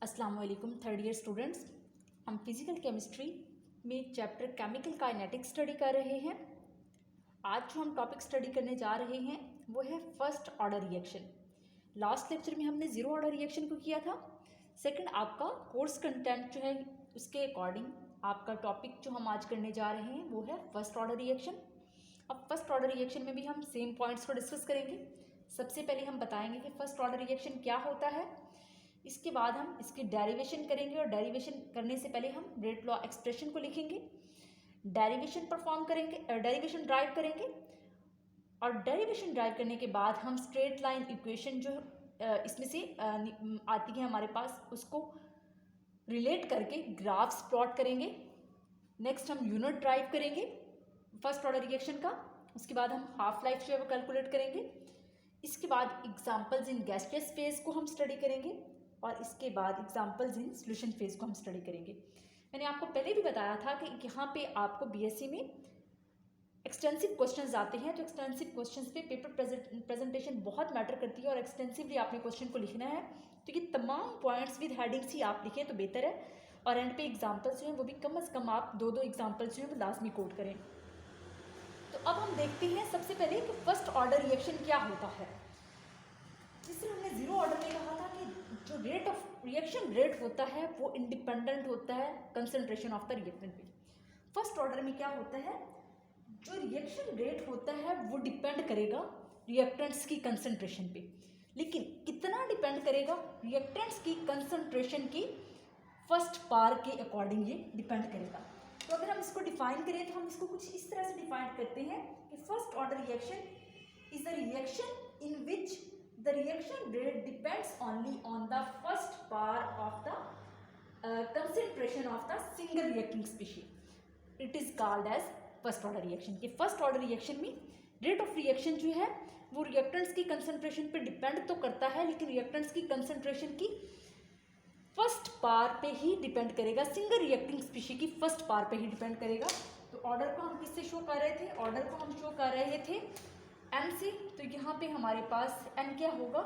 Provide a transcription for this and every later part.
अस्सलाम वालेकुम third year students. हम फिज़िकल केमिस्ट्री में चैप्टर केमिकल काइनेटिक्स स्टडी कर रहे हैं। आज जो हम टॉपिक स्टडी करने जा रहे हैं वो है first order reaction. Last lecture में हमने ज़ीरो ऑर्डर रिएक्शन को किया था। सेकंड, आपका कोर्स कंटेंट जो है उसके अकॉर्डिंग आपका टॉपिक जो हम आज करने जा रहे हैं वो है फर्स्ट ऑर्डर रिएक्शन। अब फर्स्ट ऑर्डर रिएक्शन में भी हम सेम पॉइंट्स को डिस्कस करेंगे। सबसे पहले हम बताएंगे कि फर्स्ट ऑर्डर रिएक्शन क्या होता है, इसके बाद हम इसकी डेरिवेशन करेंगे और डेरिवेशन करने से पहले हम रेट लॉ एक्सप्रेशन को लिखेंगे, डेरिवेशन परफॉर्म करेंगे, डेरिवेशन ड्राइव करेंगे और डेरिवेशन ड्राइव करने के बाद हम स्ट्रेट लाइन इक्वेशन जो इसमें से आती है हमारे पास उसको रिलेट करके ग्राफ्स प्लॉट करेंगे। नेक्स्ट हम यूनिट ड्राइव करेंगे फर्स्ट ऑर्डर रिएक्शन का। उसके बाद हम हाफ लाइफ जो है वो कैलकुलेट करेंगे। इसके बाद एग्जांपल्स इन गैसियस फेज को हम स्टडी करेंगे और इसके बाद एग्जांपल्स इन सॉल्यूशन फेज को हम स्टडी करेंगे। मैंने आपको पहले भी बताया था कि यहाँ पे आपको बीएससी में एक्सटेंसिव क्वेश्चंस आते हैं, तो एक्सटेंसिव क्वेश्चंस पे पेपर प्रेजेंटेशन बहुत मैटर करती है और एक्सटेंसिवली आपने क्वेश्चन को लिखना है। तो ये तमाम पॉइंट्स विद हेडिंग्स ही आप लिखें तो बेहतर है और एंड पे एग्जाम्पल्स जो हैं वो भी कम अज़ कम आप दो एग्जाम्पल्स जो हैं वो लाजमी कोट करें। तो अब हम देखते हैं सबसे पहले कि फर्स्ट ऑर्डर रिएक्शन क्या होता है। जिससे हमने ज़ीरो ऑर्डर में कहा था कि जो रेट ऑफ रिएक्शन रेट होता है वो इंडिपेंडेंट होता है कंसंट्रेशन ऑफ द रिएक्टेंट पे। फर्स्ट ऑर्डर में क्या होता है, जो रिएक्शन रेट होता है वो डिपेंड करेगा रिएक्टेंट्स की कंसंट्रेशन पे, लेकिन कितना डिपेंड करेगा रिएक्टेंट्स की कंसंट्रेशन की फर्स्ट पार के अकॉर्डिंग ये डिपेंड करेगा। तो अगर हम इसको डिफाइन करें तो हम इसको कुछ इस तरह से डिफाइन करते हैं कि first order reaction is a reaction in which the reaction rate depends only on the first bar of the concentration of the single reacting species. It is called as first order reaction। कि first order reaction में rate of reaction जो है वो reactants की concentration पे depend तो करता है, लेकिन reactants की concentration की first bar पे ही depend करेगा, single reacting species की first bar पे ही depend करेगा। तो order को हम किससे शो कर रहे थे, order को हम शो कर रहे थे n से। तो यहाँ पे हमारे पास n क्या होगा,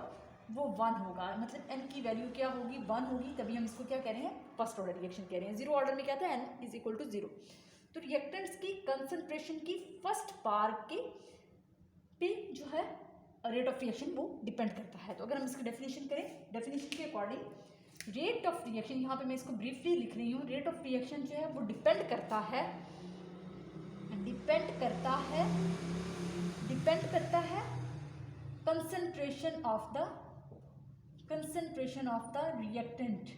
वो 1 होगा, मतलब n की वैल्यू क्या होगी, 1 होगी, तभी हम इसको क्या कह रहे हैं, फर्स्ट ऑर्डर रिएक्शन कह रहे हैं। जीरो ऑर्डर में क्या था, n इज इक्वल टू 0। तो रिएक्टेंट्स की कंसंट्रेशन की फर्स्ट पार के पे जो है रेट ऑफ रिएक्शन वो डिपेंड करता है। तो अगर हम इसकी डेफिनेशन करें, डेफिनेशन के अकॉर्डिंग रेट ऑफ रिएक्शन, यहाँ पे मैं इसको ब्रीफली लिख रही हूँ, रेट ऑफ रिएक्शन जो है वो डिपेंड करता है कंसंट्रेशन ऑफ द रिएक्टेंट।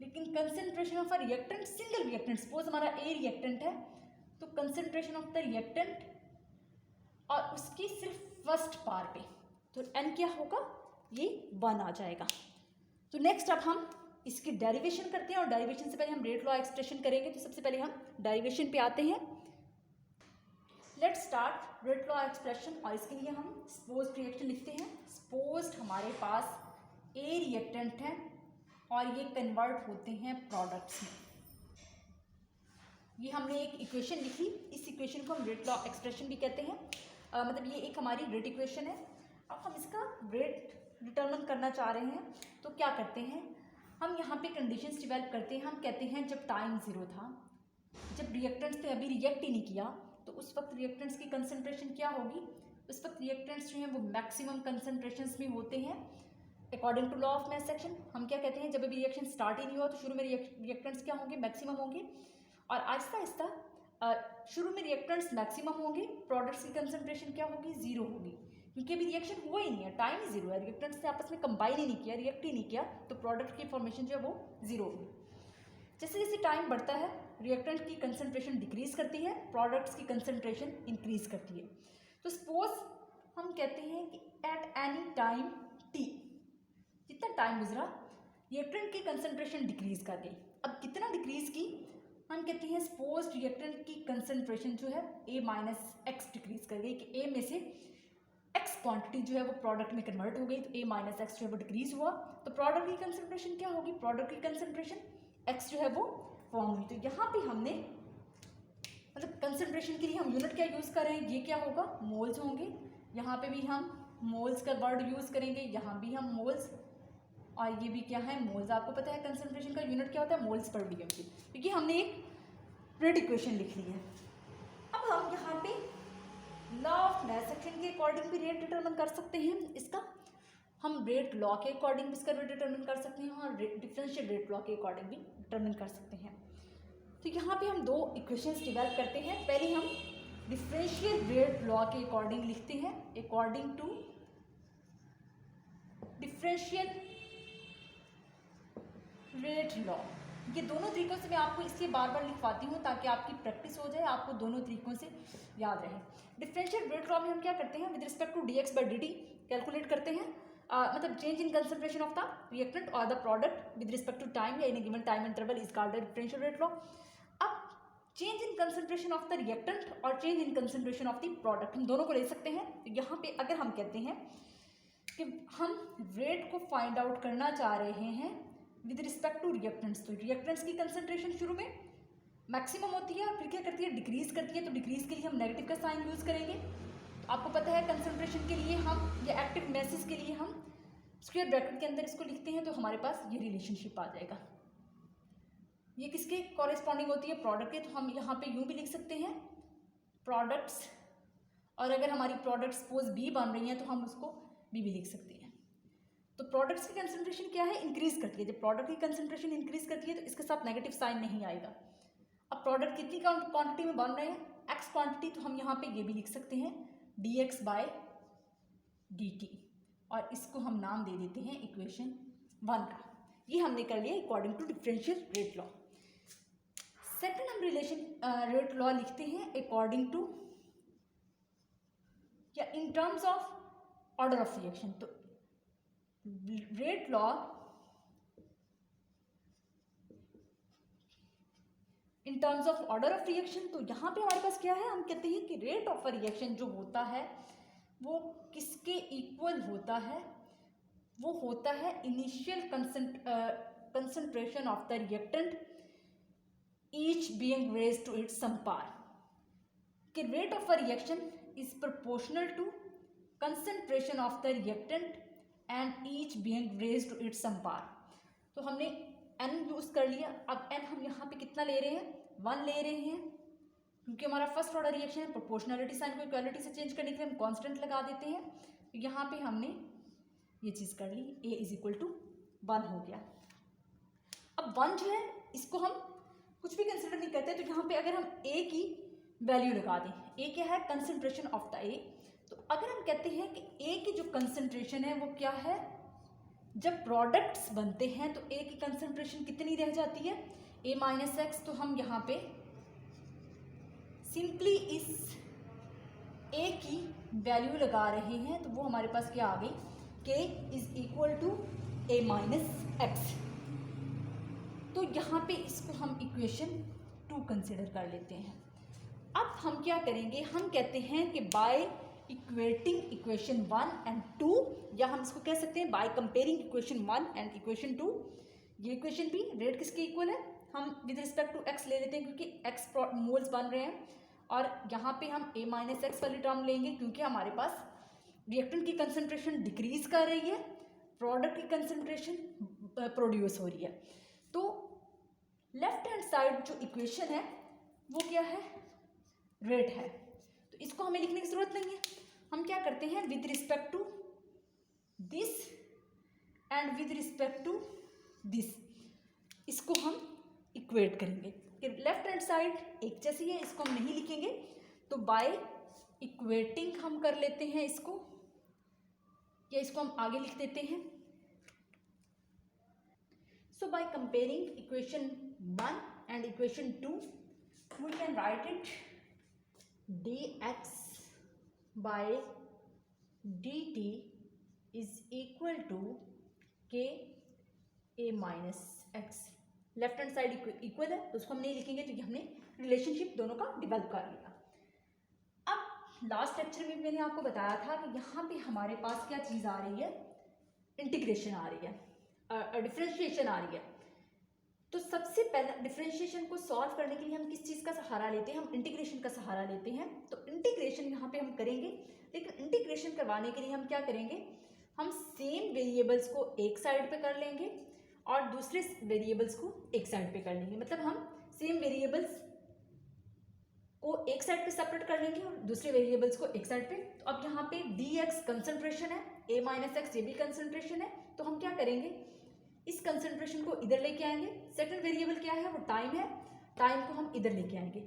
लेकिन concentration of a reactant, single reactant, suppose हमारा ए रिएक्टेंट है तो कंसंट्रेशन ऑफ द रिएक्टेंट और उसकी सिर्फ फर्स्ट पार पे, तो एन क्या होगा, ये 1 आ जाएगा। तो नेक्स्ट अब हम इसकी डेरिवेशन करते हैं और डेरिवेशन से पहले हम रेट लॉ एक्सप्रेशन करेंगे। तो सबसे पहले हम डेरिवेशन पे आते हैं। Let's start rate law expression और इसके लिए हम सपोज्ड रिएक्शन लिखते हैं। सपोज्ड हमारे पास ए रिएक्टेंट है और ये कन्वर्ट होते हैं प्रोडक्ट्स में। ये हमने एक इक्वेशन लिखी, इस इक्वेशन को हम रेट लॉ एक्सप्रेशन भी कहते हैं। मतलब ये एक हमारी रेट इक्वेशन है। अब हम इसका रेट डिटरमिन करना चाह रहे हैं तो क्या करते हैं, हम यहाँ पे कंडीशंस डेवलप करते हैं। हम कहते हैं जब टाइम 0 था, जब रिएक्टेंट्स ने अभी रिएक्ट ही नहीं किया, तो उस वक्त रिएक्टेंट्स की कंसंट्रेशन क्या होगी, उस वक्त रिएक्टेंट्स जो हैं वो मैक्सिमम कंसंट्रेशंस में होते हैं according to law of mass action. हम क्या कहते हैं, जब अभी रिएक्शन स्टार्ट ही नहीं हुआ तो शुरू में रिएक्टेंट्स क्या होंगे, मैक्सिमम होंगे, और आहिस्ता आहिस्ता शुरू में रिएक्टेंट्स मैक्सिमम होंगे, प्रोडक्ट्स की कंसंट्रेशन क्या होगी, 0 होगी, क्योंकि अभी रिएक्शन हुआ ही नहीं है, टाइम ही 0 है, रिएक्टेंट्स ने आपस में कंबाइन ही नहीं किया, रिएक्ट ही नहीं किया, तो प्रोडक्ट की फॉर्मेशन जो है वो 0 होगी। जैसे जैसे टाइम बढ़ता है रिएक्टेंट की कंसंट्रेशन डिक्रीज करती है, प्रोडक्ट्स की कंसंट्रेशन इंक्रीज करती है। तो सपोज हम कहते हैं कि एट एनी टाइम टी, जितना टाइम गुजरा रिएक्टेंट की कंसंट्रेशन डिक्रीज कर गई। अब कितना डिक्रीज की, हम कहते हैं सपोज रिएक्टेंट की कंसंट्रेशन जो है ए माइनस एक्स डिक्रीज कर गई, कि ए में से एक्स क्वांटिटी जो है वो प्रोडक्ट में कन्वर्ट हो गई, तो ए माइनस एक्स जो है वो डिक्रीज हुआ, तो प्रोडक्ट की कंसंट्रेशन क्या होगी, प्रोडक्ट की कंसंट्रेशन एक्स जो है वो फॉर्म हुई। तो यहाँ पे हमने मतलब कंसंट्रेशन के लिए हम यूनिट क्या यूज़ कर रहे हैं, ये क्या होगा, मोल्स होंगे। यहाँ पे भी हम मोल्स का वर्ड यूज़ करेंगे, यहाँ भी हम मोल्स, और ये भी क्या है, मोल्स। आपको पता है कंसंट्रेशन का यूनिट क्या होता है, मोल्स पर वीएम की, क्योंकि हमने एक रेट इक्वेशन लिख ली है। अब हम यहाँ पे लॉ ऑफ मैस एक्शन के अकॉर्डिंग भी रेट डिटरमिन कर सकते हैं इसका, हम रेट लॉ के अकॉर्डिंग भी इसका रेट डिटरमिन कर सकते हैं और डिफरेंशियल रेट लॉ के अकॉर्डिंग भी डिटरमिन कर सकते हैं। तो यहाँ पे हम दो इक्वेशंस डेवलप करते हैं। पहले हम डिफरेंशियल रेट लॉ के अकॉर्डिंग लिखते हैं, according to differential rate law. ये दोनों तरीकों से मैं आपको इसलिए बार बार लिखवाती हूँ ताकि आपकी प्रैक्टिस हो जाए, आपको दोनों तरीकों से याद रहे। डिफरेंशियल रेट लॉ में हम क्या करते हैं, with respect to dx by dt calculate करते हैं, मतलब change in concentration of the reactant और the product with respect to time या in a given time interval is called the differential rate law. अब change in concentration of the reactant और change in concentration of the product हम दोनों को ले सकते हैं। तो यहाँ पे अगर हम कहते हैं कि हम रेट को फाइंड आउट करना चाह रहे हैं विद रिस्पेक्ट टू रिएक्टेंट्स, तो रिएक्टेंट्स की कंसंट्रेशन शुरू में मैक्सिमम होती है और फिर क्या करती है, डिक्रीज करती है। तो डिक्रीज के लिए हम नेगेटिव का साइन यूज़ करेंगे। आपको पता है कंसंट्रेशन के लिए हम या एक्टिव मैसेज के लिए हम स्क्वायर ब्रैकेट के अंदर इसको लिखते हैं, तो हमारे पास ये रिलेशनशिप आ जाएगा। ये किसके कॉरेस्पॉन्डिंग होती है, प्रोडक्ट के। तो हम यहाँ पे यूँ भी लिख सकते हैं प्रोडक्ट्स, और अगर हमारी प्रोडक्ट सपोज बी बन रही हैं तो हम उसको बी भी लिख सकते हैं। तो प्रोडक्ट्स की कंसंट्रेशन क्या है, इंक्रीज करती है। जब प्रोडक्ट की कंसंट्रेशन इंक्रीज करती है तो इसके साथ नेगेटिव साइन नहीं आएगा। अब प्रोडक्ट कितनी क्वांटिटी में बन रहे हैं, एक्स क्वांटिटी, तो हम यहाँ पे ये भी लिख सकते हैं dx बाय dt, और इसको हम नाम दे देते हैं इक्वेशन 1 का। ये हमने कर लिया according to differential rate law. Second हम रेट लॉ लिखते हैं अकॉर्डिंग टू या in terms of order of reaction. तो rate law in terms of order of reaction, तो यहाँ पे हमारे पास क्या है, हम कहते हैं कि रेट ऑफ अ रिएक्शन जो होता है वो किसके इक्वल होता है, वो होता है initial concentration of the reactant each being raised to its some power, कि rate of a reaction is proportional to concentration of the reactant and each being raised to its some power. तो हमने n use कर लिया। अब n हम यहाँ पे कितना ले रहे हैं, 1 ले रहे हैं, क्योंकि हमारा फर्स्ट ऑर्डर रिएक्शन है। प्रोपोर्शनलिटी साइन को इक्वालिटी से चेंज करने के लिए हम कांस्टेंट लगा देते हैं। तो यहाँ पे हमने ये चीज़ कर ली, a इज इक्वल टू 1 हो गया। अब 1 जो है इसको हम कुछ भी कंसिडर नहीं करते, तो यहाँ पे अगर हम a की वैल्यू लगा दें, a क्या है, कंसंट्रेशन ऑफ द a। तो अगर हम कहते हैं कि a की जो कंसंट्रेशन है वो क्या है, जब प्रोडक्ट्स बनते हैं तो a की कंसंट्रेशन कितनी रह जाती है, a माइनस एक्स। तो हम यहाँ पे सिंपली इस a की वैल्यू लगा रहे हैं, तो वो हमारे पास क्या आ गई, k is equal to a minus x. तो यहाँ पे इसको हम इक्वेशन 2 कंसिडर कर लेते हैं। अब हम क्या करेंगे, हम कहते हैं कि बाय इक्वेटिंग इक्वेशन 1 एंड 2, या हम इसको कह सकते हैं bye comparing equation 1 and equation 2। ये इक्वेशन भी रेट किसके इक्वल है, हम विद रिस्पेक्ट टू एक्स ले लेते हैं क्योंकि एक्स मोल्स बन रहे हैं, और यहाँ पे हम a माइनस एक्स वाली टर्म लेंगे क्योंकि हमारे पास रिएक्टेंट की कंसंट्रेशन डिक्रीज कर रही है, प्रोडक्ट की कंसंट्रेशन प्रोड्यूस हो रही है। तो लेफ्ट हैंड साइड जो इक्वेशन है वो क्या है, रेट है। तो इसको हमें लिखने की जरूरत नहीं है। हम क्या करते हैं, with respect to this and with respect to this, इसको हम इक्वेट करेंगे कि लेफ्ट हैंड साइड एक जैसी है, इसको हम नहीं लिखेंगे। तो बाय इक्वेटिंग हम कर लेते हैं इसको, या इसको हम आगे लिख देते हैं। So by comparing equation 1 and equation 2 we can write it dx by dt is equal to k a minus x. Left hand side equal है तो उसको हम नहीं लिखेंगे क्योंकि हमने रिलेशनशिप दोनों का डेवलप कर लिया। अब लास्ट लेक्चर में मैंने आपको बताया था कि यहाँ पे हमारे पास क्या चीज़ आ रही है, इंटीग्रेशन आ रही है, डिफरेंशिएशन आ रही है। तो सबसे पहले डिफरेंशिएशन को सॉल्व करने के लिए हम किस चीज़ का सहारा लेते हैं, हम इंटीग्रेशन का सहारा लेते हैं। तो इंटीग्रेशन यहाँ पे हम करेंगे, लेकिन इंटीग्रेशन करवाने के लिए हम क्या करेंगे, हम सेम वेरिएबल्स को एक साइड पे कर लेंगे और दूसरे वेरिएबल्स को एक साइड पे कर लेंगे। मतलब हम सेम वेरिएबल्स को एक साइड पे सेपरेट कर लेंगे और दूसरे वेरिएबल्स को एक साइड पे। तो अब यहाँ पे dx कंसंट्रेशन है, a माइनस एक्स ये भी कंसंट्रेशन है, तो हम क्या करेंगे, इस कंसंट्रेशन को इधर लेके आएंगे। सेकंड वेरिएबल क्या है, वो टाइम है, टाइम को हम इधर लेके आएंगे।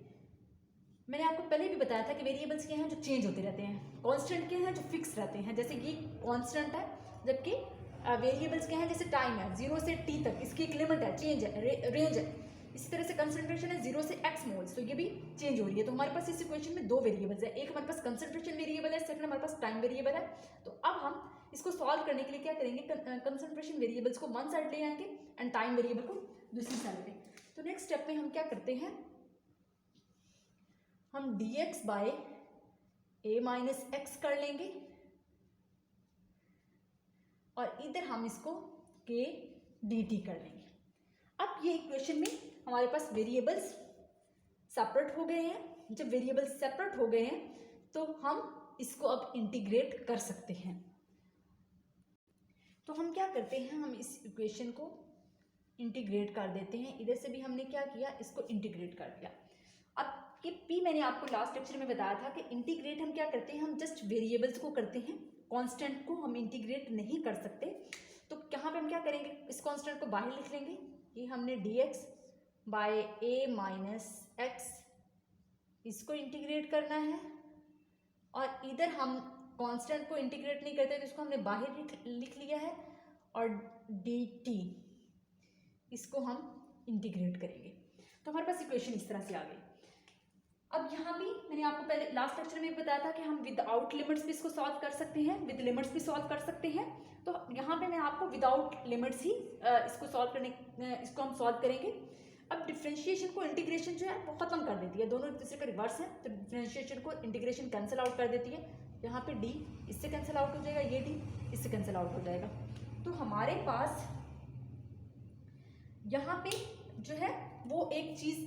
मैंने आपको पहले भी बताया था कि वेरिएबल्स क्या हैं जो चेंज होते रहते हैं, कांस्टेंट क्या हैं जो फिक्स रहते हैं। जैसे ये कांस्टेंट है, जबकि वेरिएबल्स क्या हैं, जैसे टाइम है 0 से t तक, इसकी एक लिमिट है, चेंज है, रेंज है। इसी तरह से कंसंट्रेशन है 0 से x मोल्स, तो ये भी चेंज हो रही है। तो हमारे पास इस इक्वेशन में दो वेरिएबल्स है, एक हमारे पास कंसंट्रेशन वेरिएबल है, सेकंड हमारे पास टाइम वेरिएबल है। तो अब हम इसको सॉल्व करने के लिए क्या करेंगे, कंसंट्रेशन वेरिएबल्स को वन साइड ले आएंगे एंड टाइम वेरिएबल को दूसरी साइड पे। तो नेक्स्ट स्टेप में हम क्या करते हैं, हम dx by a minus x कर लेंगे और इधर हम इसको k dt कर लेंगे। अब ये इक्वेशन में हमारे पास वेरिएबल्स सेपरेट हो गए हैं। जब वेरिएबल्स सेपरेट हो गए हैं तो हम इसको अब इंटीग्रेट कर सकते हैं। तो हम क्या करते हैं, हम इस इक्वेशन को इंटीग्रेट कर देते हैं। इधर से भी हमने क्या किया, इसको इंटीग्रेट कर दिया। अब ये p मैंने आपको लास्ट लेक्चर में बताया था कि इंटीग्रेट हम क्या करते हैं, हम जस्ट वेरिएबल्स को करते हैं, कांस्टेंट को हम इंटीग्रेट नहीं कर सकते। तो यहाँ पे हम क्या करेंगे, इस कांस्टेंट को बाहर लिख लेंगे। ये हमने dx by a minus x इसको इंटीग्रेट करना है, और इधर हम कांस्टेंट को इंटीग्रेट नहीं करते तो इसको हमने बाहर लिख लिया है, और dt इसको हम इंटीग्रेट करेंगे। तो हमारे पास इक्वेशन इस तरह से आ गई। अब यहाँ भी मैंने आपको पहले लास्ट लेक्चर में बताया था कि हम विदाउट लिमिट्स भी इसको सॉल्व कर सकते हैं, विद लिमिट्स भी सॉल्व कर सकते हैं। तो यहाँ पे मैं आपको विदाउट लिमिट्स ही इसको हम सॉल्व करेंगे। अब डिफ्रेंशिएशन को इंटीग्रेशन जो है वो खत्म कर देती है, दोनों एक दूसरे का रिवर्स है, तो डिफ्रेंशिएशन को इंटीग्रेशन कैंसिल आउट कर देती है। यहाँ पे d इससे कैंसिल आउट हो जाएगा, ये d इससे कैंसिल आउट हो जाएगा। तो हमारे पास यहाँ पे जो है वो एक चीज़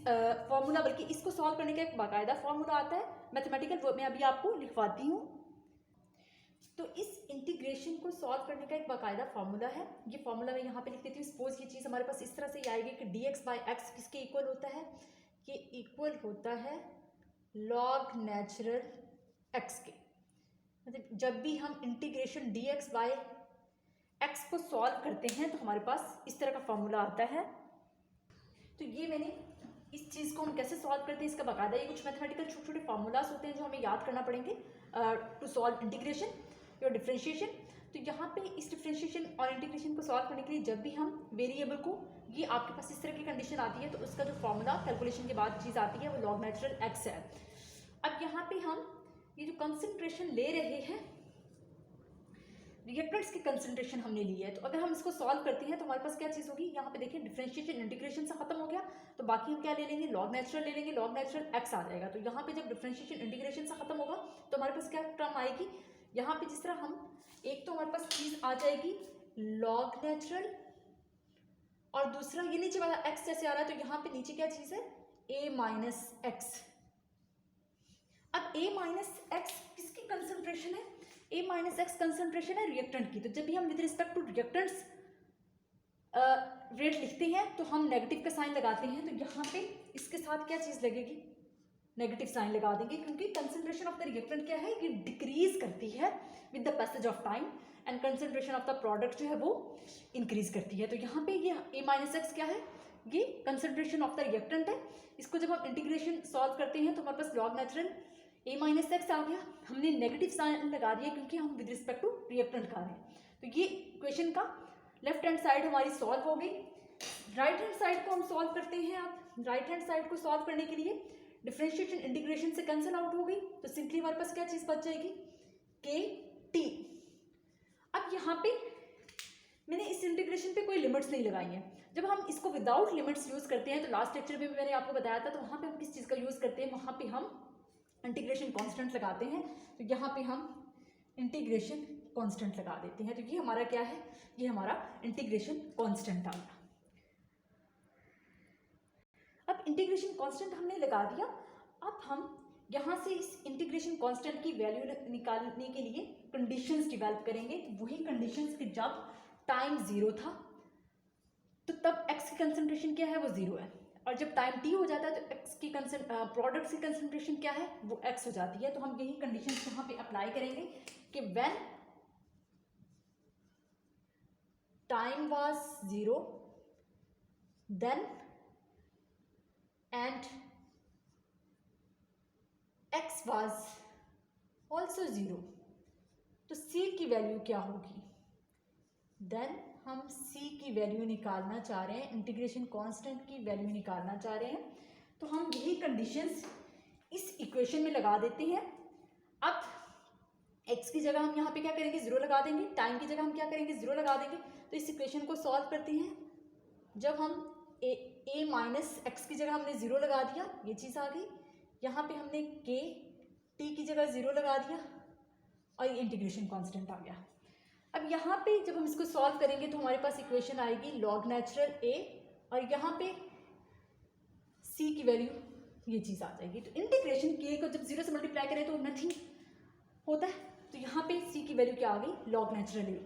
फॉर्मूला, बल्कि इसको सॉल्व करने का एक बाकायदा फॉर्मूला आता है मैथमेटिकल, वो मैं अभी आपको लिखवाती हूँ। तो इस इंटीग्रेशन को सॉल्व करने का एक बाकायदा फॉर्मूला है, ये फॉर्मूला मैं यहाँ पे लिख देती हूँ। सपोज ये चीज़ हमारे पास इस तरह से आएगी कि dx बाई एक्स किसके इक्वल होता है, ये इक्वल होता है लॉग नेचुरल x के। मतलब जब भी हम इंटीग्रेशन dx बाय एक्स को सॉल्व करते हैं तो हमारे पास इस तरह का फॉर्मूला आता है। तो ये मैंने इस चीज़ को हम कैसे सॉल्व करते हैं इसका बाकायदा ये कुछ मैथमेटिकल छोटे छोटे फार्मूलाज होते हैं जो हमें याद करना पड़ेंगे टू सॉल्व इंटीग्रेशन या डिफ्रेंशिएशन। तो यहाँ पे इस डिफ्रेंशिएशन और इंटीग्रेशन को सॉल्व करने के लिए जब भी हम वेरिएबल को, ये आपके पास इस तरह की कंडीशन आती है तो उसका जो फॉर्मूला कैलकुलेशन के बाद चीज़ आती है वो लॉग नेचुरल एक्स है। अब यहाँ पे हम ये जो कंसंट्रेशन ले रहे हैं, रिएक्टेंट्स की कंसंट्रेशन हमने ली है, तो अगर हम इसको सॉल्व करते हैं तो हमारे पास क्या चीज़ होगी, यहाँ पे देखिए डिफरेंशिएशन इंटीग्रेशन से खत्म हो गया, तो बाकी हम क्या ले लेंगे, लॉग नेचुरल ले लेंगे, लॉग नेचुरल एक्स आ जाएगा। तो यहाँ पे जब डिफरेंशिएशन इंटीग्रेशन से खत्म होगा तो हमारे पास क्या टर्म आएगी, यहाँ पे जिस तरह हम एक तो हमारे पास चीज़ आ जाएगी लॉग नेचुरल, और दूसरा ये नीचे वाला एक्स जैसे आ रहा है तो यहाँ पे नीचे क्या चीज़ है, ए माइनस एक्स। अब ए माइनस एक्स किसकी कंसंट्रेशन है, ए माइनस एक्स कंसंट्रेशन है रिएक्टेंट की। तो जब भी हम with respect to reactants rate लिखते हैं तो हम नेगेटिव का साइन लगाते हैं, तो यहाँ पे इसके साथ क्या चीज़ लगेगी, नेगेटिव साइन लगा देंगे, क्योंकि कंसंट्रेशन ऑफ द रिएक्टेंट क्या है, ये डिक्रीज करती है with the passage of time, and concentration of the product जो है वो इंक्रीज करती है। तो यहाँ पे ये ए माइनस एक्स क्या है, ये कंसंट्रेशन ऑफ द रिएक्टेंट है। इसको जब हम इंटीग्रेशन सॉल्व करते हैं तो हमारे पास लॉग नेचुरल ए माइनस एक्स आ गया, हमने नेगेटिव साइन लगा दिया क्योंकि हम विद रिस्पेक्ट टू रिएक्टेंट का रहे हैं। तो ये इक्वेशन का लेफ्ट हैंड साइड हमारी सॉल्व हो गई। राइट हैंड साइड को हम सॉल्व करते हैं। आप राइट हैंड साइड को सॉल्व करने के लिए डिफरेंशिएशन इंटीग्रेशन से कैंसिल आउट हो गई, तो सिंपली हमारे पास क्या चीज़ बच जाएगी, के टी। अब यहाँ पे मैंने इस इंटीग्रेशन पे कोई लिमिट्स नहीं लगाई है। जब हम इसको विदाउट लिमिट्स यूज़ करते हैं तो लास्ट लेक्चर में भी मैंने आपको बताया था, तो वहाँ पे हम किस चीज़ का यूज़ करते हैं, वहाँ पे हम इंटीग्रेशन कांस्टेंट लगाते हैं। तो यहाँ पे हम इंटीग्रेशन कांस्टेंट लगा देते हैं, तो ये हमारा क्या है, ये हमारा इंटीग्रेशन कांस्टेंट आ गया। अब इंटीग्रेशन कांस्टेंट हमने लगा दिया, अब हम यहाँ से इस इंटीग्रेशन कांस्टेंट की वैल्यू निकालने के लिए कंडीशंस डेवलप करेंगे। वही कंडीशंस कि जब टाइम 0 था तो तब x की कंसंट्रेशन क्या है, वो 0 है, और जब टाइम t हो जाता है तो x की प्रोडक्ट की कंसंट्रेशन क्या है, वो x हो जाती है। तो हम यही कंडीशंस यहाँ पे अप्लाई करेंगे कि when time was 0 then and x was also 0, तो c की वैल्यू क्या होगी। देन हम c की वैल्यू निकालना चाह रहे हैं, इंटीग्रेशन कांस्टेंट की वैल्यू निकालना चाह रहे हैं। तो हम यही कंडीशंस इस इक्वेशन में लगा देते हैं। अब x की जगह हम यहाँ पे क्या करेंगे, 0 लगा देंगे, टाइम की जगह हम क्या करेंगे, 0 लगा देंगे। तो इस इक्वेशन को सॉल्व करते हैं। जब हम a माइनस एक्स की जगह हमने 0 लगा दिया, ये चीज़ आ गई। यहाँ पे हमने k t की जगह 0 लगा दिया और ये इंटीग्रेशन कांस्टेंट आ गया। अब यहाँ पे जब हम इसको सॉल्व करेंगे तो हमारे पास इक्वेशन आएगी लॉग नेचुरल a, और यहाँ पे c की वैल्यू ये चीज़ आ जाएगी। तो इंटीग्रेशन k को जब 0 से मल्टीप्लाई करें तो नथिंग होता है, तो यहाँ पे c की वैल्यू क्या आ गई, लॉग नेचुरल a।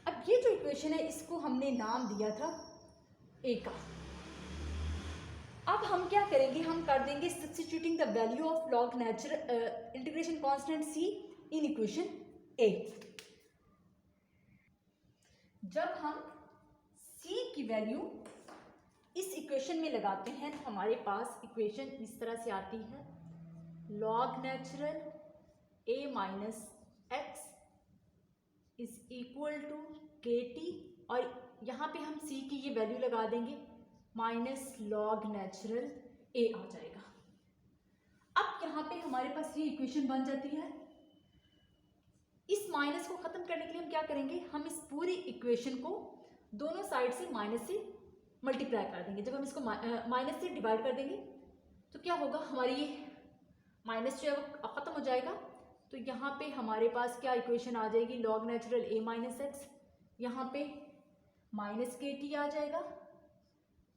अब ये जो इक्वेशन है इसको हमने नाम दिया था a का। अब हम क्या करेंगे, हम कर देंगे substituting the value of log natural integration constant c in equation a। जब हम c की वैल्यू इस इक्वेशन में लगाते हैं तो हमारे पास इक्वेशन इस तरह से आती है, log natural a minus x is equal to k t, और यहाँ पे हम c की ये वैल्यू लगा देंगे, माइनस लॉग नेचुरल a आ जाएगा। अब यहाँ पे हमारे पास ये इक्वेशन बन जाती है। इस माइनस को खत्म करने के लिए हम क्या करेंगे, हम इस पूरी इक्वेशन को दोनों साइड से माइनस से मल्टीप्लाई कर देंगे। जब हम इसको माइनस से डिवाइड कर देंगे तो क्या होगा, हमारी ये माइनस जो है वो खत्म हो जाएगा। तो यहाँ पे हमारे पास क्या इक्वेशन आ जाएगी, log natural a minus x, यहाँ पे माइनस के टी आ जाएगा।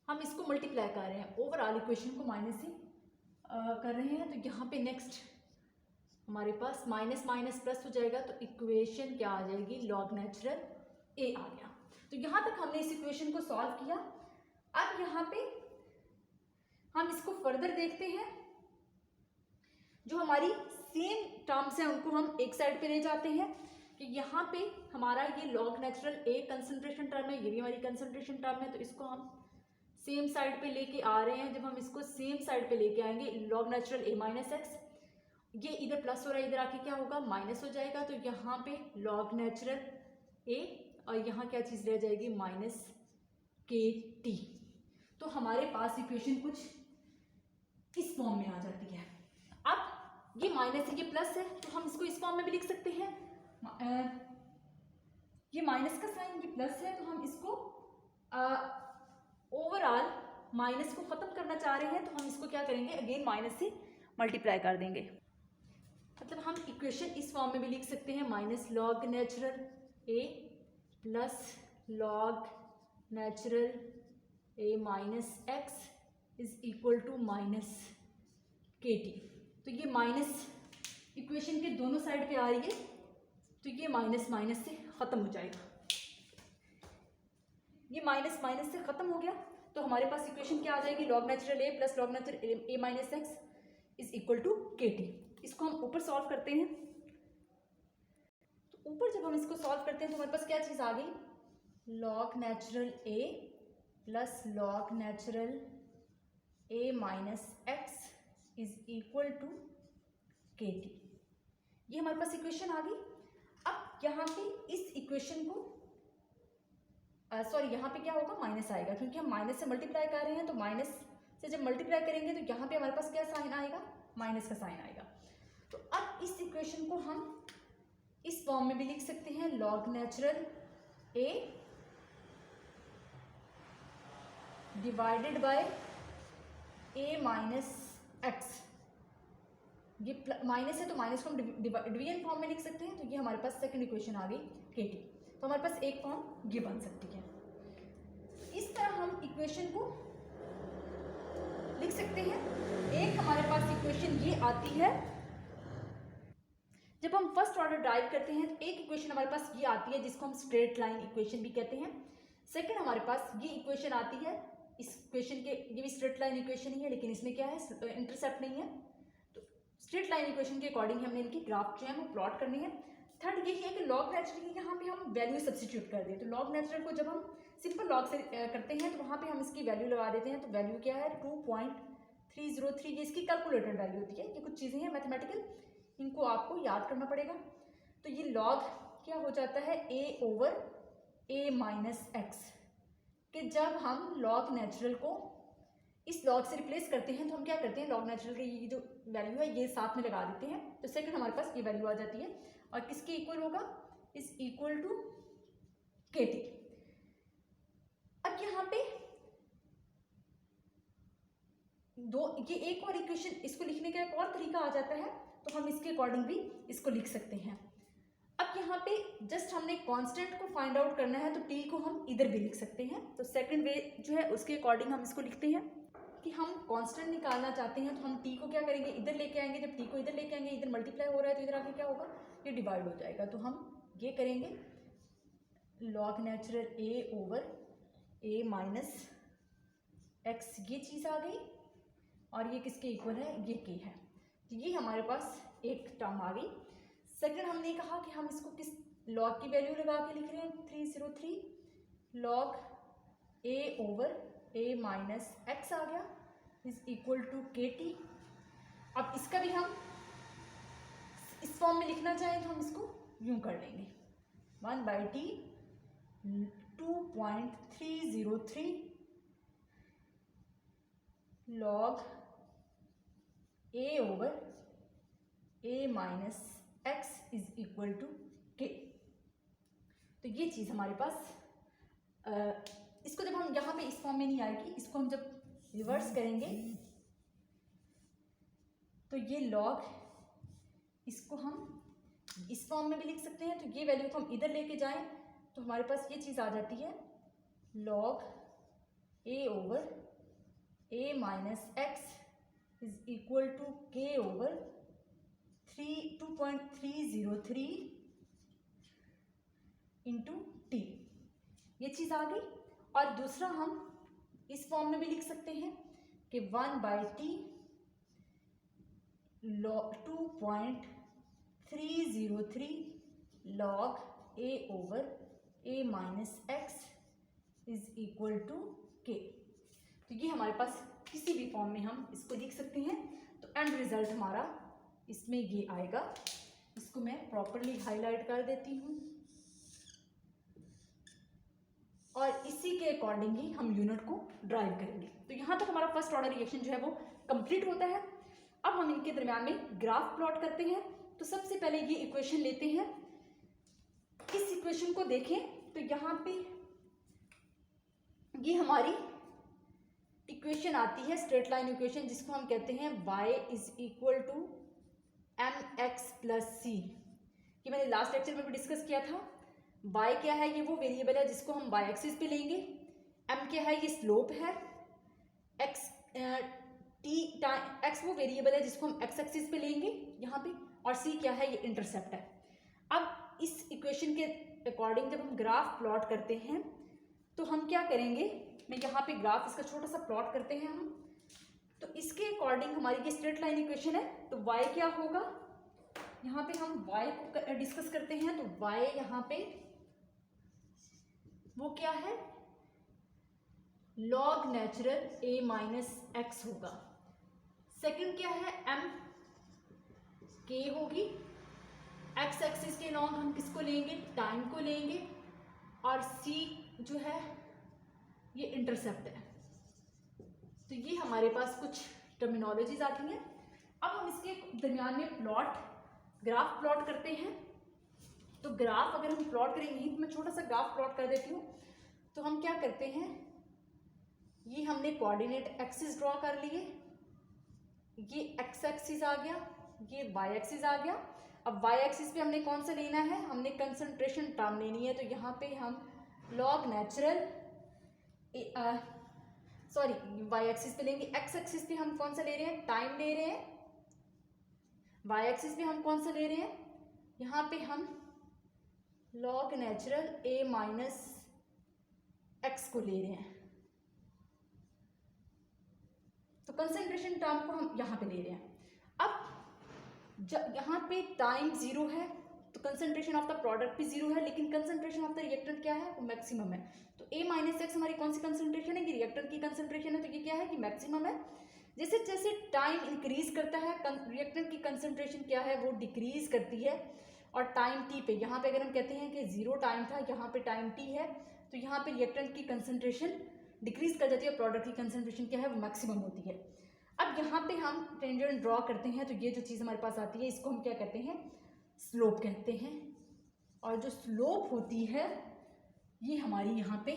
हम इसको मल्टीप्लाई कर रहे हैं, ओवरऑल इक्वेशन को माइनस से कर रहे हैं। तो यहाँ पे नेक्स्ट हमारे पास माइनस माइनस प्लस हो जाएगा, तो इक्वेशन क्या आ जाएगी, लॉग नेचुरल a आ गया। तो यहाँ तक हमने इस इक्वेशन को सॉल्व किया। अब यहाँ पे हम इसको फर्दर देखते हैं। जो हमारी सेम टर्म्स हैं उनको हम एक साइड पे ले जाते हैं कि यहाँ पे हमारा ये log natural a concentration term है, ये भी हमारी कंसंट्रेशन टर्म है, तो इसको हम सेम साइड पे लेके आ रहे हैं। जब हम इसको सेम साइड पे लेके आएंगे, log natural a minus x, ये इधर प्लस हो रहा है, इधर आके क्या होगा, माइनस हो जाएगा। तो यहाँ पे लॉग नेचुरल a और यहाँ क्या चीज़ रह जाएगी, माइनस के टी। तो हमारे पास इक्वेशन कुछ इस फॉर्म में आ जाती है। अब ये माइनस है, ये प्लस है, तो हम इसको इस फॉर्म में भी लिख सकते हैं। ये माइनस का साइन, ये प्लस है, तो हम इसको ओवरऑल माइनस को खत्म करना चाह रहे हैं, तो हम इसको क्या करेंगे, अगेन माइनस से मल्टीप्लाई कर देंगे। मतलब हम इक्वेशन इस फॉर्म में भी लिख सकते हैं, minus log natural a plus log natural a minus x is equal to minus k t. तो ये माइनस इक्वेशन के दोनों साइड पे आ रही है, तो ये माइनस माइनस से ख़त्म हो जाएगा। ये माइनस माइनस से ख़त्म हो गया, तो हमारे पास इक्वेशन क्या आ जाएगी, log natural a plus log natural a minus x is equal to k t. इसको हम ऊपर सॉल्व करते हैं। तो ऊपर जब हम इसको सॉल्व करते हैं तो हमारे पास क्या चीज़ आ गई, log natural a plus log natural a minus x is equal to k t. ये हमारे पास इक्वेशन आ गई। अब यहाँ पे इस इक्वेशन को यहाँ पे क्या होगा, माइनस आएगा, क्योंकि हम माइनस से मल्टीप्लाई कर रहे हैं। तो माइनस से जब मल्टीप्लाई करेंगे तो यहाँ पे हमारे पास क्या साइन आएगा, माइनस का साइन आएगा। तो अब इस इक्वेशन को हम इस फॉर्म में भी लिख सकते हैं, log natural a divided by a minus x. ये माइनस है तो माइनस को हम डिवीजन फॉर्म में लिख सकते हैं। तो ये हमारे पास सेकंड इक्वेशन आ गई के टी। तो हमारे पास एक फॉर्म ये बन सकती है। इस तरह हम इक्वेशन को लिख सकते हैं। एक हमारे पास इक्वेशन ये आती है फर्स्ट ऑर्डर ड्राइव करते हैं तो एक इक्वेशन हमारे पास ये आती है जिसको हम स्ट्रेट लाइन इक्वेशन भी कहते हैं। सेकंड हमारे पास ये इक्वेशन आती है, इस इक्वेशन के ये भी स्ट्रेट लाइन इक्वेशन ही है लेकिन इसमें क्या है, इंटरसेप्ट नहीं है। तो स्ट्रेट लाइन इक्वेशन के अकॉर्डिंग हमने इनकी ग्राफ जो है वो प्लॉट करनी है। थर्ड यही है कि लॉग नेचुरल की यहाँ पे हम वैल्यू सब्सिट्यूट कर दें। तो लॉग नेचुरल को जब हम सिंपल लॉग से करते हैं तो वहाँ पे हम इसकी वैल्यू लगा देते हैं। तो वैल्यू क्या है 2.303, ये इसकी कैलकुलेटेड वैल्यू होती है। ये कुछ चीज़ें हैं मैथमेटिकल, इनको आपको याद करना पड़ेगा। तो ये लॉग क्या हो जाता है a/a-x, कि जब हम लॉग नेचुरल को इस लॉग से रिप्लेस करते हैं तो हम क्या करते हैं, लॉग नेचुरल की ये जो वैल्यू है ये साथ में लगा देते हैं। तो सेकंड हमारे पास ये वैल्यू आ जाती है और किसके इक्वल होगा, इज इक्वल टू kt। अब यहाँ पे ये एक और इक्वेशन, इसको लिखने का एक और तरीका आ जाता है, तो हम इसके अकॉर्डिंग भी इसको लिख सकते हैं। अब यहाँ पे जस्ट हमने कांस्टेंट को फाइंड आउट करना है तो t को हम इधर भी लिख सकते हैं। तो सेकंड वे जो है उसके अकॉर्डिंग हम इसको लिखते हैं कि हम कांस्टेंट निकालना चाहते हैं तो हम t को क्या करेंगे, इधर लेके आएंगे। जब t को इधर लेके आएंगे, इधर मल्टीप्लाई हो रहा है तो इधर आके क्या होगा, ये डिवाइड हो जाएगा। तो हम ये करेंगे लॉग नेचुरल a/a-x, ये चीज़ आ गई और ये किसके इक्वल है, ये k है। तो ये हमारे पास एक टर्म आ गई। सेकंड हमने कहा कि हम इसको किस लॉग की वैल्यू लगा के लिख रहे हैं, 303 लॉग a/a-x आ गया इज इक्वल टू kt। अब इसका भी हम इस फॉर्म में लिखना चाहें तो हम इसको यूं कर लेंगे 1/t 2.303 log a/a-x is equal to k। तो ये चीज़ हमारे पास इसको जब हम यहाँ पे इस फॉर्म में नहीं आएगी, इसको हम जब रिवर्स करेंगे तो ये लॉग, इसको हम इस फॉर्म में भी लिख सकते हैं। तो ये वैल्यू को हम इधर लेके जाएं तो हमारे पास ये चीज़ आ जाती है log a/a-x is equal to k/2.303 into t, ये चीज़ आ गई। और दूसरा हम इस फॉर्म में भी लिख सकते हैं कि 1/t 2.303 log a/a-x is equal to k। तो ये हमारे पास किसी भी फॉर्म में हम इसको लिख सकते हैं। तो एंड रिजल्ट हमारा इसमें ये आएगा। इसको मैं प्रॉपरली हाईलाइट कर देती हूँ और इसी के अकॉर्डिंग ही हम यूनिट को ड्राइव करेंगे। तो यहाँ तक हमारा फर्स्ट ऑर्डर रिएक्शन जो है वो कंप्लीट होता है। अब हम इनके दरम्यान में ग्राफ प्लॉट करते हैं। तो सबसे पहले ये इक्वेशन लेते हैं। इस इक्वेशन को देखें तो यहाँ पे ये हमारी इक्वेशन आती है स्ट्रेट लाइन इक्वेशन, जिसको हम कहते हैं y is equal to mx plus c। ये मैंने लास्ट लेक्चर में भी डिस्कस किया था। y क्या है, ये वो वेरिएबल है जिसको हम y एक्सिस पे लेंगे। m क्या है, ये स्लोप है। x वो वेरिएबल है जिसको हम x एक्सिस पे लेंगे यहाँ पे। और c क्या है, ये इंटरसेप्ट है। अब इस इक्वेशन के अकॉर्डिंग जब हम ग्राफ प्लॉट करते हैं तो हम क्या करेंगे, मैं यहाँ पे ग्राफ इसका छोटा सा प्लॉट करते हैं हम। तो इसके अकॉर्डिंग हमारी ये स्ट्रेट लाइन इक्वेशन है। तो y क्या होगा, यहाँ पे हम y को डिस्कस करते हैं। तो y यहाँ पे वो क्या है, लॉग नेचुरल a-x होगा। सेकंड क्या है, m k होगी। x एक्सिस के लॉन्ग हम किसको लेंगे, टाइम को लेंगे। और c जो है ये इंटरसेप्ट है। तो ये हमारे पास कुछ टर्मिनोलॉजीज आती हैं। अब हम इसके दरमियान में ग्राफ प्लॉट करते हैं। तो ग्राफ अगर हम प्लॉट करेंगे, तो मैं छोटा सा ग्राफ प्लॉट कर देती हूँ। तो हम क्या करते हैं, ये हमने कोऑर्डिनेट एक्सिस ड्रॉ कर लिए। ये एक्स एक्सिस आ गया, ये वाई एक्सिस आ गया। अब वाई एक्सिस पे हमने कौन सा लेना है, हमने कंसंट्रेशन टर्म लेनी है। तो यहाँ पे हम लॉग नेचुरल वाई एक्सिस पे लेंगे। एक्स एक्सिस पे हम कौन सा ले रहे हैं, टाइम ले रहे हैं। वाई एक्सिस पे हम कौन सा ले रहे हैं, यहाँ पे हम log natural a minus x को ले रहे हैं, तो कंसंट्रेशन टर्म को हम यहाँ पे ले रहे हैं। अब जब यहाँ पे टाइम जीरो है तो कंसंट्रेशन ऑफ द प्रोडक्ट भी जीरो है, लेकिन कंसंट्रेशन ऑफ द रिएक्टेंट क्या है, वो मैक्सिमम है। तो a माइनस एक्स हमारी कौन सी कंसंट्रेशन है, कि रिएक्टेंट की कंसंट्रेशन है, तो ये क्या है कि मैक्सिमम है। जैसे जैसे टाइम इंक्रीज करता है रिएक्टेंट की कंसंट्रेशन क्या है, वो डिक्रीज करती है। और टाइम टी पे, यहाँ पे अगर हम कहते हैं कि जीरो टाइम था, यहाँ पे टाइम टी है, तो यहाँ पे रिएक्टेंट की कंसंट्रेशन डिक्रीज कर जाती है, प्रोडक्ट की कंसंट्रेशन क्या है, वो मैक्सिमम होती है। अब यहाँ पे हम टेंजेंट ड्रॉ करते हैं, तो ये जो चीज़ हमारे पास आती है इसको हम क्या कहते हैं, स्लोप कहते हैं। और जो स्लोप होती है ये हमारी यहाँ पे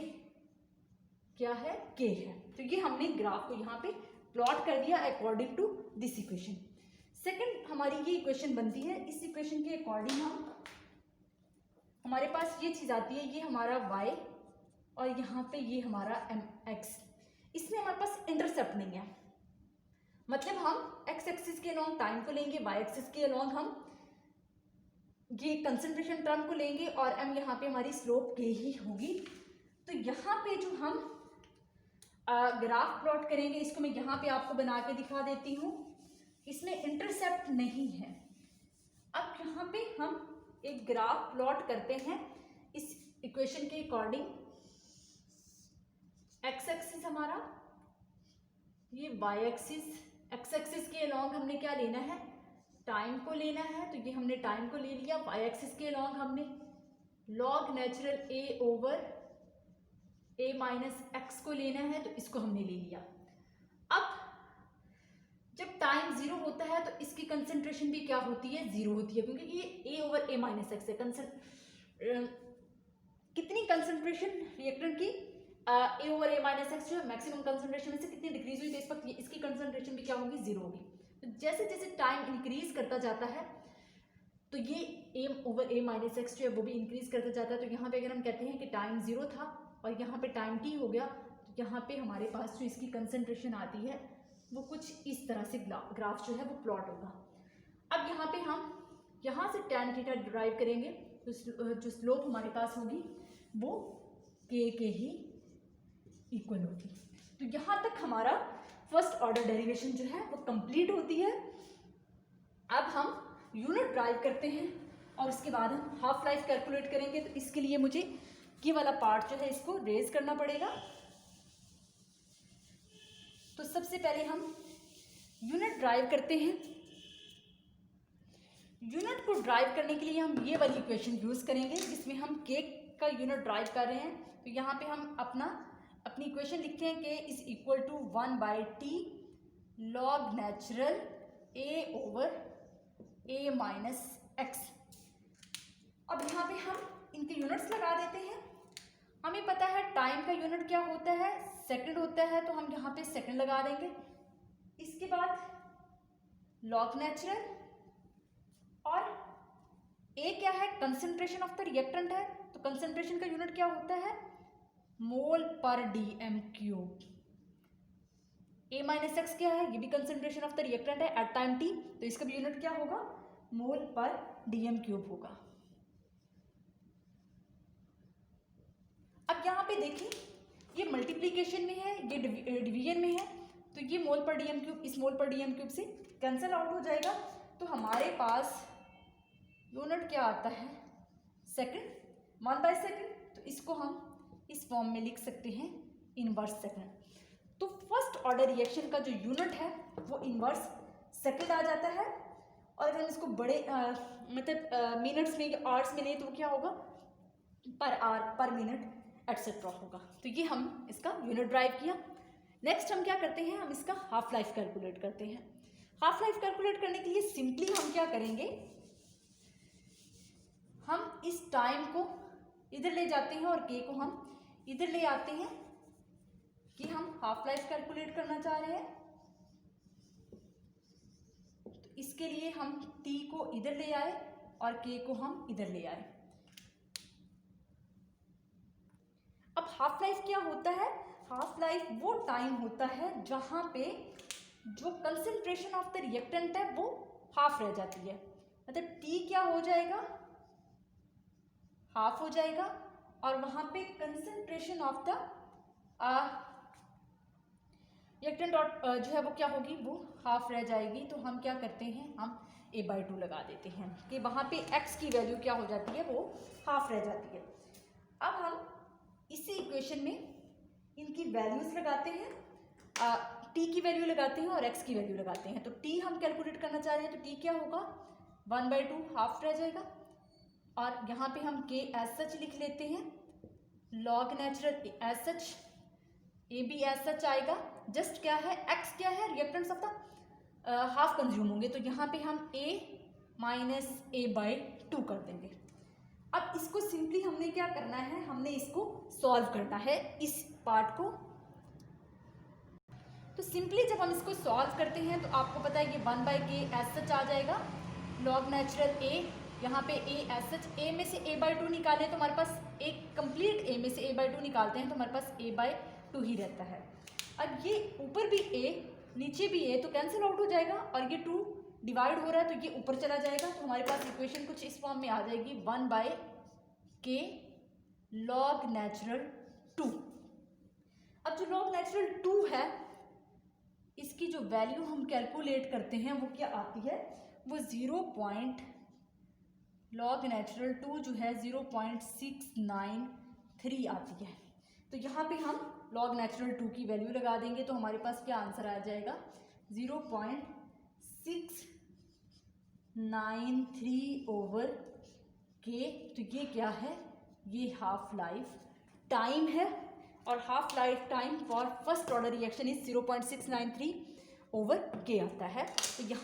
क्या है, के है। तो ये हमने ग्राफ को यहाँ पे प्लॉट कर दिया according to this equation. Second हमारी ये इक्वेशन बनती है, इस इक्वेशन के अकॉर्डिंग हमारे पास ये चीज़ आती है, ये हमारा y और यहाँ पे ये हमारा mx। इसमें हमारे पास इंटरसेप्ट नहीं है, मतलब हम x एक्सिस के अलोंग टाइम को लेंगे, y एक्सिस के अलोंग हम ये कंसंट्रेशन टर्म को लेंगे, और m यहाँ पे हमारी स्लोप k ही होगी। तो यहाँ पे जो हम ग्राफ प्लॉट करेंगे, इसको मैं यहाँ पे आपको बना के दिखा देती हूँ, इसमें इंटरसेप्ट नहीं है। अब यहाँ पे हम एक ग्राफ प्लॉट करते हैं इस इक्वेशन के अकॉर्डिंग। एक्स एक्सिस हमारा, ये वाई एक्सिस, एक्स एक्सिस के अलोंग हमने क्या लेना है, टाइम को लेना है, तो ये हमने टाइम को ले लिया। वाई एक्सिस के अलोंग हमने लॉग नेचुरल ए ओवर ए माइनस एक्स को लेना है, तो इसको हमने ले लिया। अब जब टाइम जीरो होता है तो इसकी कंसंट्रेशन भी क्या होती है, जीरो होती है, क्योंकि ये ए ओवर ए माइनस एक्स है। कितनी कंसंट्रेशन रिएक्टेंट की, ए ओवर ए माइनस एक्स जो मैक्सिमम कंसंट्रेशन में से कितनी डिक्रीज हुई, तो इस वक्त इसकी कंसंट्रेशन भी क्या होगी, जीरो होगी। तो जैसे जैसे टाइम इंक्रीज करता जाता है तो ये ए ओवर ए माइनस एक्स जो है वो भी इंक्रीज करता जाता है। तो यहाँ पे अगर हम कहते हैं कि टाइम जीरो था और यहाँ पे टाइम टी हो गया, तो यहाँ पे हमारे पास जो इसकी कंसंट्रेशन आती है वो कुछ इस तरह से ग्राफ जो है वो प्लॉट होगा। अब यहाँ पे हम यहाँ से tan थीटा डिराइव करेंगे, तो जो स्लोप हमारे पास होगी वो के ही इक्वल होगी। तो यहाँ तक हमारा फर्स्ट ऑर्डर डेरिवेशन जो है वो कंप्लीट होती है। अब हम यूनिट ड्राइव करते हैं और उसके बाद हम हाफ लाइफ कैलकुलेट करेंगे। तो इसके लिए मुझे ये वाला पार्ट जो है इसको रेज करना पड़ेगा। तो सबसे पहले हम यूनिट ड्राइव करते हैं। यूनिट को ड्राइव करने के लिए हम ये वाली इक्वेशन यूज करेंगे जिसमें हम के का यूनिट ड्राइव कर रहे हैं। तो यहाँ पे हम अपनी इक्वेशन लिखते हैं k is equal to 1/t log natural a over a minus x. अब यहाँ पे हम इनके यूनिट्स लगा देते हैं। हमें पता है टाइम का यूनिट क्या होता है, सेकंड होता है, तो हम यहाँ पे सेकंड लगा देंगे। इसके बाद लॉग नेचुरल और ए क्या है, कंसंट्रेशन ऑफ द रिएक्टेंट है, तो कंसंट्रेशन का यूनिट क्या होता है, मोल पर डीएम क्यूब। ए माइनस एक्स क्या है, ये भी कंसंट्रेशन ऑफ द रिएक्टेंट है एट टाइम टी, तो इसका भी यूनिट क्या होगा, मोल पर डीएम क्यूब होगा। अब यहाँ पे देखिए ये मल्टीप्लीकेशन में है, ये डिवीजन में है, तो ये मोल पर डीएम क्यूब इस मोल पर डीएम क्यूब से कैंसिल आउट हो जाएगा। तो हमारे पास यूनिट क्या आता है, सेकंड, 1/2। तो इसको हम इस फॉर्म में लिख सकते हैं इनवर्स सेकंड। तो फर्स्ट ऑर्डर रिएक्शन का जो यूनिट है वो इनवर्स सेकंड आ जाता है। और अगर हम इसको बड़े मतलब मिनट्स में या आवर्स में लें तो क्या होगा, पर आवर, पर मिनट एटसेट्रा होगा। तो ये हम इसका यूनिट ड्राइव किया। नेक्स्ट हम क्या करते हैं, हम इसका हाफ लाइफ कैलकुलेट करते हैं। हाफ लाइफ कैलकुलेट करने के लिए सिंपली हम क्या करेंगे, हम इस टाइम को इधर ले जाते हैं और के को हम इधर ले आते हैं कि हम हाफ लाइफ कैलकुलेट करना चाह रहे हैं। तो इसके लिए हम टी को इधर ले आए और के को हम इधर ले आए। अब हाफ लाइफ क्या होता है, हाफ लाइफ वो टाइम होता है जहां पे जो कंसंट्रेशन ऑफ द रिएक्टेंट है वो हाफ रह जाती है। मतलब टी क्या हो जाएगा, हाफ हो जाएगा, और वहां पे कंसंट्रेशन ऑफ द रिएक्टेंट जो है वो क्या होगी, वो हाफ रह जाएगी। तो हम क्या करते हैं, हम a/2 लगा देते हैं कि वहां पे x की वैल्यू क्या हो जाती है, वो हाफ रह जाती है। अब हम इसी इक्वेशन में इनकी वैल्यूज लगाते हैं, t की वैल्यू लगाते हैं और x की वैल्यू लगाते हैं। तो t हम कैलकुलेट करना चाह रहे हैं, तो t क्या होगा, 1/2 हाफ रह जाएगा, और यहाँ पे हम k एज सच लिख लेते हैं, लॉग नेचुरल एज सच, ए भी एज सच आएगा। जस्ट क्या है, x क्या है, reactants of the half consume होंगे, तो यहाँ पे हम a माइनस a/2 कर देंगे। अब इसको सिंपली हमने क्या करना है, हमने इसको सॉल्व करना है इस पार्ट को। तो सिंपली जब हम इसको सॉल्व करते हैं तो आपको पता है ये 1/k एज सच आ जाएगा, लॉग नेचुरल a, यहाँ पे a एज सच, a में से a/2 निकालें तो हमारे पास एक कंप्लीट a में से a/2 निकालते हैं तो हमारे पास a/2 ही रहता है। अब ये ऊपर भी a नीचे भी a, तो कैंसिल आउट हो जाएगा, और ये 2 डिवाइड हो रहा है तो ये ऊपर चला जाएगा। तो हमारे पास इक्वेशन कुछ इस फॉर्म में आ जाएगी, 1/k लॉग नेचुरल 2। अब जो लॉग नेचुरल 2 है, इसकी जो वैल्यू हम कैलकुलेट करते हैं वो क्या आती है, वो लॉग नेचुरल 2 जो है 0.693 आती है। तो यहाँ पे हम लॉग नेचुरल 2 की वैल्यू लगा देंगे तो हमारे पास क्या आंसर आ जाएगा, 0.693/k। तो ये क्या है, ये हाफ लाइफ टाइम है, और half life time for first order reaction is 0.693/k आता है। तो यहाँ